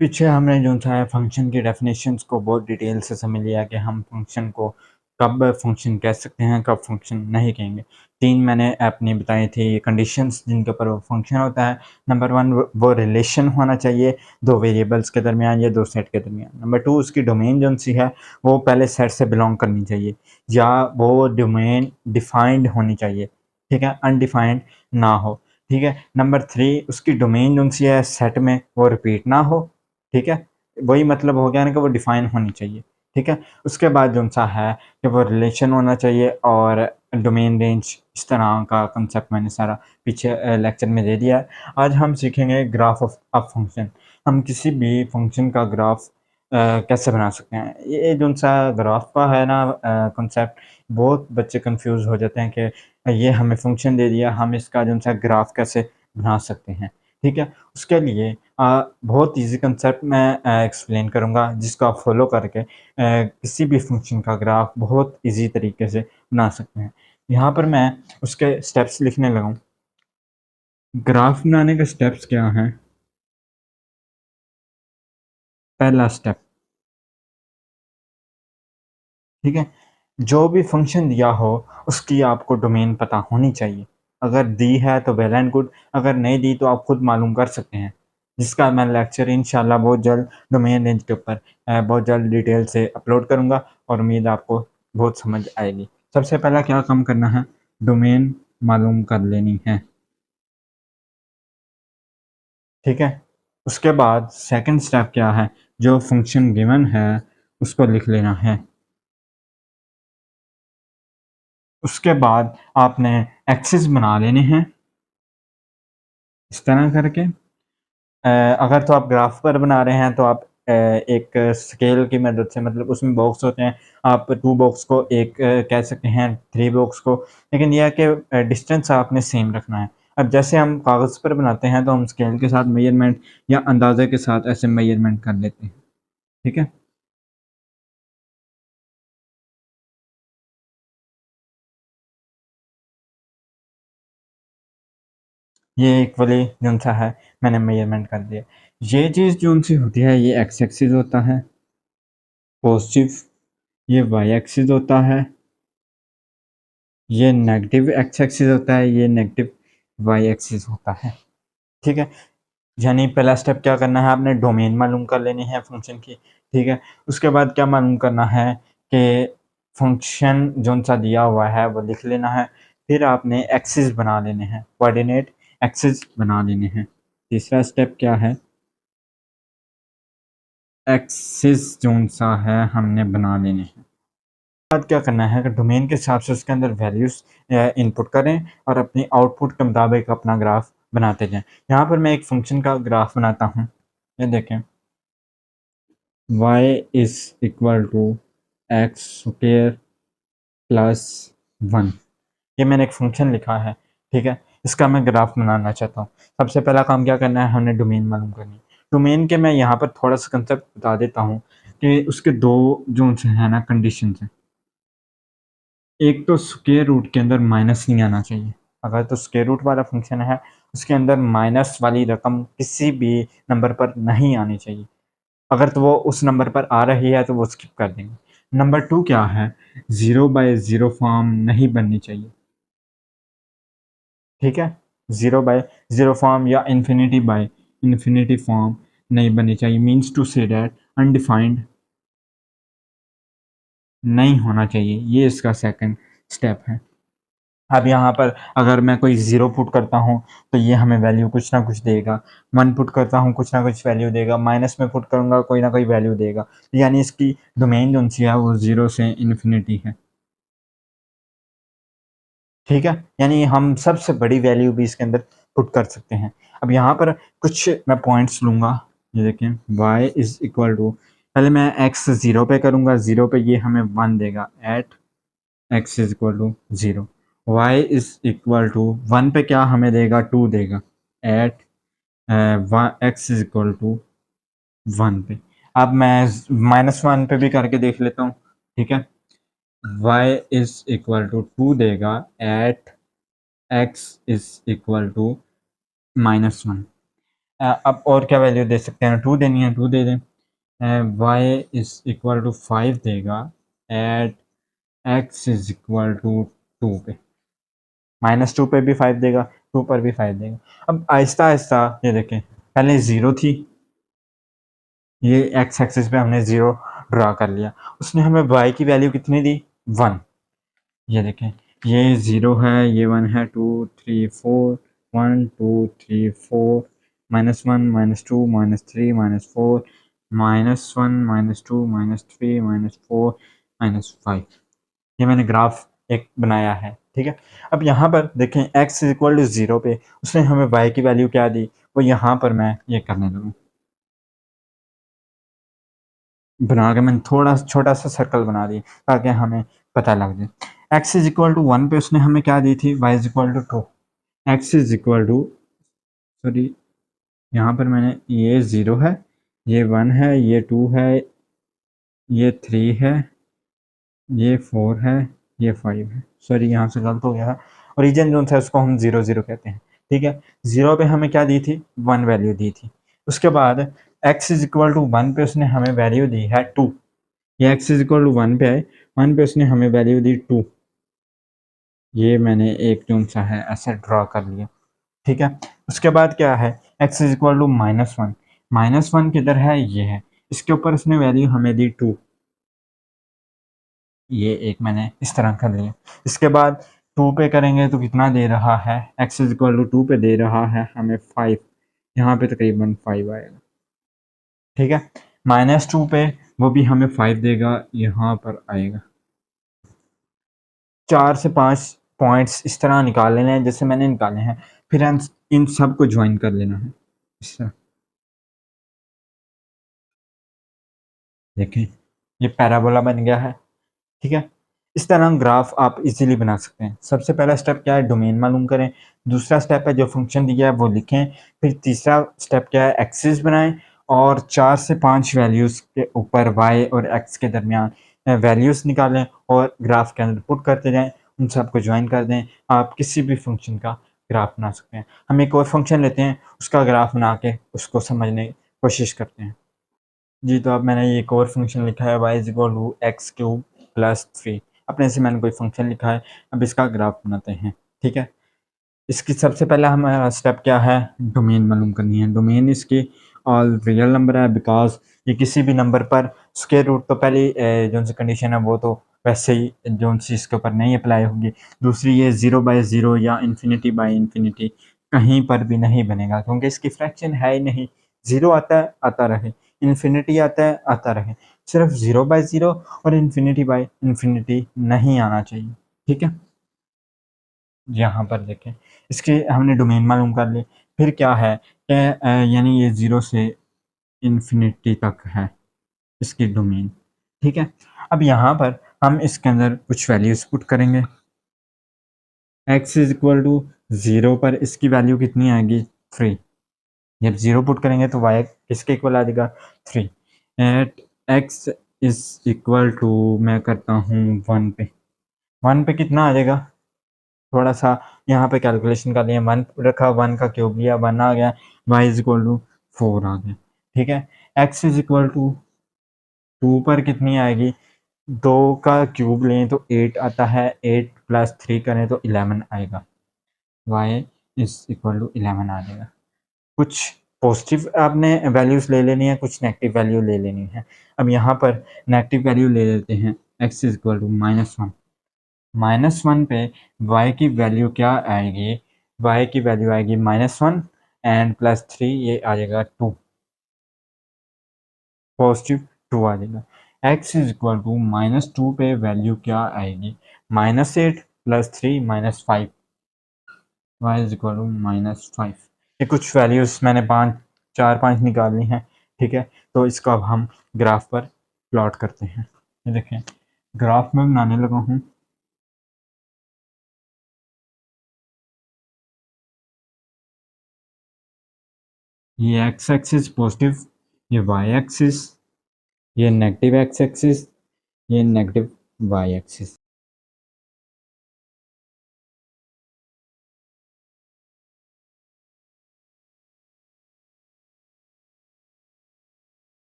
पीछे हमने जो था फंक्शन की डेफिनेशंस को बहुत डिटेल से समझ लिया कि हम फंक्शन को कब फंक्शन कह सकते हैं, कब फंक्शन नहीं कहेंगे। 3 मैंने अपनी बताई थी कंडीशंस जिनके ऊपर वो फंक्शन होता है। नंबर 1 वो रिलेशन होना चाहिए 2 वेरिएबल्स के दरमियान या 2 सेट के दरमियान। नंबर 2 उसकी डोमेन जो-सी है वो पहले सेट से बिलॉन्ग करनी चाहिए या वो डोमेन डिफाइंड होनी चाहिए, ठीक है? अनडिफाइंड ना हो, ठीक है? नंबर 3 उसकी डोमेन जो-सी है सेट में वो रिपीट ना हो, ठीक है? वही मतलब हो गया ना कि वो डिफ़ाइन होनी चाहिए, ठीक है? उसके बाद जो-सा है कि वो रिलेशन होना चाहिए और डोमेन रेंज, इस तरह का कांसेप्ट मैंने सारा पीछे लेक्चर में दे दिया है। आज हम सीखेंगे ग्राफ ऑफ अ फंक्शन। हम किसी भी फंक्शन का ग्राफ कैसे बना सकते हैं? ये जो-सा ग्राफ का है ना कांसेप्ट, बहुत बच्चे कन्फ्यूज़ हो जाते हैं कि ये हमें फंक्शन दे दिया, हम इसका जो-सा ग्राफ कैसे बना सकते हैं, ठीक है? उसके लिए बहुत ईज़ी कांसेप्ट मैं एक्सप्लेन करूँगा जिसको आप फॉलो करके किसी भी फंक्शन का ग्राफ बहुत ईज़ी तरीके से बना सकते हैं। यहाँ पर मैं उसके स्टेप्स लिखने लगा हूँ। ग्राफ बनाने के स्टेप्स क्या हैं? पहला स्टेप, ठीक है? जो भी फंक्शन दिया हो उसकी आपको डोमेन पता होनी चाहिए। अगर दी है तो वेल एंड गुड, अगर नहीं दी तो आप खुद मालूम कर सकते हैं। जिसका मैं लेक्चर इंशाल्लाह बहुत जल्द डोमेन रेंज के ऊपर बहुत जल्द डिटेल से अपलोड करूँगा और उम्मीद है आपको बहुत समझ आएगी। सबसे पहला क्या काम करना है? डोमेन मालूम कर लेनी है, ठीक है? उसके बाद सेकंड स्टेप क्या है? जो फंक्शन गिवन है उसको लिख लेना है। उसके बाद आपने एक्सिस बना लेने हैं इस तरह करके। अगर तो आप ग्राफ पर बना रहे हैं तो आप एक स्केल की मदद से, मतलब उसमें बॉक्स होते हैं, आप 2 बॉक्स को एक कह सकते हैं, 3 बॉक्स को, लेकिन यह है कि डिस्टेंस आपने सेम रखना है। अब जैसे हम कागज़ पर बनाते हैं तो हम स्केल के साथ मेज़रमेंट या अंदाज़े के साथ ऐसे मेज़रमेंट कर लेते हैं, ठीक है? ये इक्वली जो-सा है मैंने मेज़रमेंट कर दिया। ये चीज़ जो-सी होती है ये एक्स एक्सिस होता है, पॉज़िटिव, ये वाई एक्सिस होता है, ये नेगेटिव एक्स एक्सिस होता है, ये नेगेटिव वाई एक्सिस होता है, ठीक है? यानी पहला स्टेप क्या करना है, आपने डोमेन मालूम कर लेनी है फंक्शन की, ठीक है? उसके बाद क्या मालूम करना है कि फंक्शन जौन-सा दिया हुआ है वो लिख लेना है, फिर आपने एक्सिस बना लेने हैं, कोऑर्डिनेट एक्सिस बना लेने हैं। तीसरा स्टेप क्या है? एक्सिस जौन-सा है हमने बना लेने हैं। बाद क्या करना है कि डोमेन के हिसाब से उसके अंदर वैल्यूज़ इनपुट करें और अपनी आउटपुट के मुताबिक अपना ग्राफ बनाते जाएँ। यहाँ पर मैं एक फ़ंक्शन का ग्राफ बनाता हूँ। ये देखें, y is equal to x square plus 1। ये मैंने एक फ़ंक्शन लिखा है, ठीक है? इसका मैं ग्राफ बनाना चाहता हूँ। सबसे पहला काम क्या करना है, हमने डोमेन मालूम करनी है। डोमेन के मैं यहाँ पर थोड़ा-सा कंसेप्ट बता देता हूँ कि उसके 2 जो है ना कंडीशंस हैं। एक तो स्क्वायर रूट के अंदर माइनस नहीं आना चाहिए। अगर तो स्क्वायर रूट वाला फंक्शन है, उसके अंदर माइनस वाली रकम किसी भी नंबर पर नहीं आनी चाहिए। अगर तो वो उस नंबर पर आ रही है तो वो स्किप कर देंगे। नंबर 2 क्या है, 0 बाय 0 फॉर्म नहीं बननी चाहिए, ठीक है? 0 बाय 0 फॉर्म या इन्फिनिटी बाय इन्फिनिटी फॉर्म नहीं बननी चाहिए। Means to say that undefined नहीं होना चाहिए। ये इसका सेकंड स्टेप है। अब यहाँ पर अगर मैं कोई ज़ीरो पुट करता हूँ तो ये हमें वैल्यू कुछ ना कुछ देगा, 1 पुट करता हूँ कुछ ना कुछ वैल्यू देगा, माइनस में पुट करूँगा कोई ना कोई वैल्यू देगा। यानी इसकी डोमेन जो-सी है वो 0 से इन्फिनिटी है, ठीक है? यानी हम सबसे बड़ी वैल्यू भी इसके अंदर पुट कर सकते हैं। अब यहाँ पर कुछ मैं पॉइंट्स लूँगा, ये देखें, y इज़ इक्वल टू, पहले मैं x 0 पे करूँगा, 0 पे ये हमें 1 देगा, at x is equal to 0। y is equal to 1 पे क्या हमें देगा, 2 देगा, at x is equal to 1 पे। अब मैं -1 पे भी करके देख लेता हूँ, ठीक है? y इज़ इक्वल टू 2 देगा at x is equal to -1। अब और क्या वैल्यू दे सकते हैं, 2 देनी है, 2 दे दें। y इज इक्वल टू 5 देगा at x is equal to 2 पे, -2 पे भी 5 देगा, 2 पर भी 5 देगा। अब आहिस्ता आहिस्ता ये देखें, पहले 0 थी, ये x एक्सिस पे हमने 0 ड्रा कर लिया, उसने हमें y की वैल्यू कितनी दी, 1। ये देखें, ये 0 है, ये 1 है, 2 3 4 1 2 3 4 -1 -2 -3 -4 -1 -2 -3 -4 -5। ये मैंने ग्राफ एक बनाया है, ठीक है। अब यहाँ पर देखें x इज इक्वल टू 0 पे उसने हमें y की वैल्यू क्या दी, वो यहाँ पर मैं ये करने लगूँ, बना के मैंने थोड़ा छोटा सा सर्कल बना दी ताकि हमें पता लग जाए। x इज इक्वल टू 1 पे उसने हमें क्या दी थी, y is equal to 2। x is equal to, sorry यहाँ पर मैंने, ये 0 है, ये 1 है, ये 2 है, ये 3 है, ये 4 है, ये 5 है, सॉरी यहाँ से गलत हो गया है। ओरिजिन जो है उसको हम 0 0 कहते हैं, ठीक है। 0 पे हमें क्या दी थी, 1 वैल्यू दी थी। उसके बाद x इज इक्वल टू 1 पे उसने हमें वैल्यू दी है 2। ये x इज इक्वल टू 1 पे आए, 1 पे उसने हमें वैल्यू दी 2। ये मैंने एक जो सा है ऐसे ड्रा कर लिया, ठीक है। उसके बाद क्या है, x इज इक्वल टू -1, -1 किधर है, ये है, इसके ऊपर उसने वैल्यू हमें दी 2। ये एक मैंने इस तरह कर लिया। इसके बाद 2 पे करेंगे तो कितना दे रहा है, x इज इक्वल टू 2 पे दे रहा है हमें 5, यहाँ पे तकरीबन 5 आएगा, ठीक है। -2 पे वो भी हमें 5 देगा, यहाँ पर आएगा। 4 से 5 पॉइंट्स इस तरह निकाल लेने हैं जैसे मैंने निकाले हैं, फिर हम इन सब को ज्वाइन कर लेना है इस तरह। देखें, ये पैराबोला बन गया है, ठीक है। इस तरह ग्राफ आप इजीली बना सकते हैं। सबसे पहला स्टेप क्या है, डोमेन मालूम करें। दूसरा स्टेप है जो फंक्शन दिया है वो लिखें। फिर तीसरा स्टेप क्या है, एक्सिस बनाएं और 4 से 5 वैल्यूज़ के ऊपर वाई और एक्स के दरमियान वैल्यूज़ निकालें और ग्राफ के अंदर पुट करते जाएं, उन सबको ज्वाइन कर दें। आप किसी भी फंक्शन का ग्राफ बना सकते हैं। हम एक और फंक्शन लेते हैं, उसका ग्राफ बना के उसको समझने की कोशिश करते हैं। जी, तो अब मैंने ये एक और फंक्शन लिखा है, y is equal to x cube plus 3। अपने से मैंने कोई फंक्शन लिखा है, अब इसका ग्राफ बनाते हैं, ठीक है। इसकी सबसे पहला हमारा स्टेप क्या है, डोमेन मालूम करनी है। डोमेन इसकी ऑल रियल नंबर है, बिकॉज ये किसी भी नंबर पर स्क्वायर रूट तो पहली जो सी कंडीशन है वो तो वैसे ही जो सी इसके ऊपर नहीं अप्लाई होगी। दूसरी ये 0/0 या इन्फिनिटी कहीं पर भी नहीं बनेगा क्योंकि इसकी फ्रैक्शन है ही नहीं। 0 आता है, आता रहे, इन्फिनिटी आता है, आता रहे, सिर्फ 0/0 और इन्फिनिटी नहीं आना चाहिए, ठीक है। यहाँ पर देखें, इसके हमने डोमेन मालूम कर ली। फिर क्या है कि यानी ये 0 से इन्फिनिटी तक है इसकी डोमेन, ठीक है। अब यहाँ पर हम इसके अंदर कुछ वैल्यूज पुट करेंगे। x इज इक्वल टू 0 पर इसकी वैल्यू कितनी आएगी, 3। जब 0 पुट करेंगे तो y किसके इक्वल आ जाएगा, 3। At x is equal to, मैं करता हूँ 1 पे, 1 पे कितना आ जाएगा, थोड़ा सा यहाँ पे कैलकुलेशन कर लिया, 1 रखा, 1 का क्यूब लिया, 1 आ गया, y इज इक्वल टू 4 आ गया, ठीक है। x इज इक्वल टू 2 पर कितनी आएगी, 2 का क्यूब लें तो 8 आता है, 8 प्लस 3 करें तो 11 आएगा, y इज इक्वल टू 11 आ जाएगा। कुछ पॉजिटिव आपने वैल्यूज़ ले लेनी है, कुछ नेगेटिव वैल्यू ले लेनी है। अब यहाँ पर नेगेटिव वैल्यू ले लेते हैं, x इज इक्वल टू -1। -1 पे y की वैल्यू क्या आएगी, y की वैल्यू आएगी -1 एंड +3, ये आ जाएगा 2, पॉजिटिव 2 आ जाएगा। x इज इक्वल टू -2 पे वैल्यू क्या आएगी, -8 +3 -5, y इज इक्वल टू -5। ये कुछ वैल्यूज़ मैंने 4-5 निकालनी है, ठीक है। तो इसको अब हम ग्राफ पर प्लॉट करते हैं। ये देखें, ग्राफ में बनाने लगा हूँ। ये एक्स एक्सिस पॉजिटिव, ये वाई एक्सिस, ये नेगेटिव एक्स एक्सिस, ये नेगेटिव वाई एक्सिस।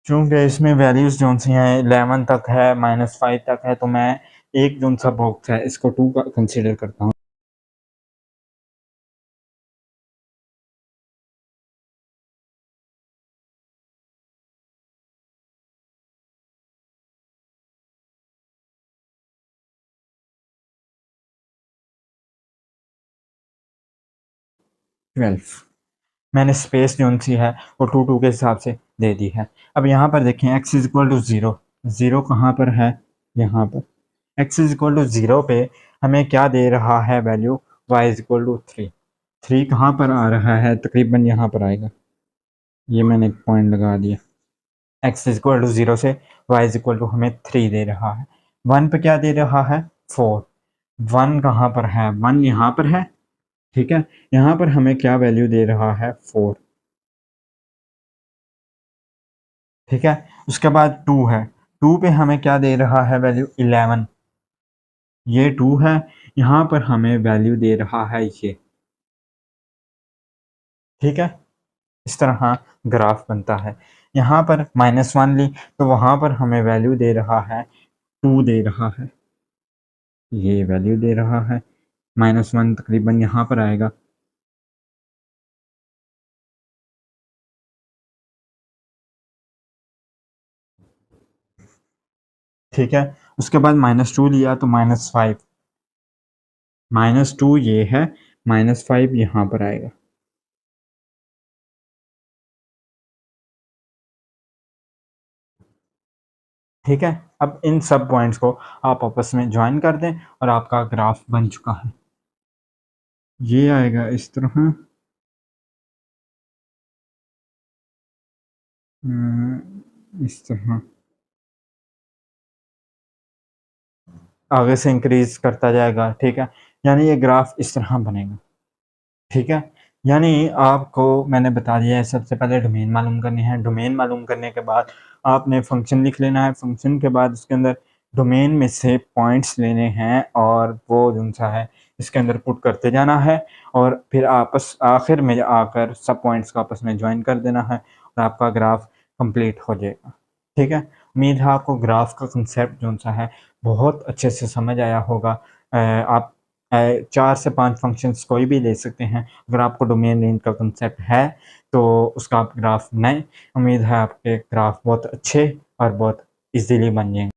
चूँकि इसमें वैल्यूज़ जो सी हैं 11 तक है, -5 तक है, तो मैं एक जो सा बॉक्स है इसको 2 का कंसीडर करता हूँ। ट्वेल्व मैंने स्पेस जो सी है वो 2 के हिसाब से दे दी है। अब यहाँ पर देखें x इज़ इक्वल टू 0, 0 कहाँ पर है? यहाँ पर। x इज़ इक्वल टू 0 पे हमें क्या दे रहा है value? y is equal to 3। 3 कहाँ पर आ रहा है? तकरीबन यहाँ पर आएगा। ये मैंने एक पॉइंट लगा दिया। x इज़ इक्वल टू 0 से y इज़ इक्वल टू हमें 3 दे रहा है। 1 पे क्या दे रहा है? 4। 1 कहाँ पर है? 1 यहाँ पर है, ठीक है? यहाँ पर हमें क्या वैल्यू दे रहा है? 4, ठीक है? उसके बाद 2 है, 2 पे हमें क्या दे रहा है वैल्यू? 11। ये 2 है, यहाँ पर हमें वैल्यू दे रहा है ये, ठीक है? इस तरह ग्राफ बनता है। यहाँ पर -1 ली तो वहाँ पर हमें वैल्यू दे रहा है 2 दे रहा है, ये वैल्यू दे रहा है। -1 तकरीबन यहाँ पर आएगा। ठीक है? उसके बाद -2 लिया तो -5, -2 ये है, -5 यहाँ पर आएगा। ठीक है? अब इन सब पॉइंट्स को आप आपस में जॉइन कर दें और आपका ग्राफ बन चुका है। ये आएगा इस तरह। इस तरह आगे से इंक्रीज़ करता जाएगा, ठीक है? यानी ये ग्राफ इस तरह बनेगा, ठीक है? यानी आपको मैंने बता दिया है, सबसे पहले डोमेन मालूम करनी है, डोमेन मालूम करने के बाद आपने फ़ंक्शन लिख लेना है, फ़ंक्शन के बाद उसके अंदर डोमेन में से पॉइंट्स लेने हैं और वो जो-सा है इसके अंदर पुट करते जाना है और फिर आपस आखिर में आकर सब पॉइंट्स को आपस में जॉइन कर देना है और आपका ग्राफ कंप्लीट हो जाएगा, ठीक है? उम्मीद है आपको ग्राफ का कांसेप्ट जो-सा है बहुत अच्छे से समझ आया होगा। आप 4 से 5 फ़ंक्शंस कोई भी ले सकते हैं। अगर आपको डोमेन रेंज का कांसेप्ट है, तो उसका आप ग्राफ बनाएँ। उम्मीद है आपके ग्राफ बहुत अच्छे और बहुत ईज़िली बन जाएँगे।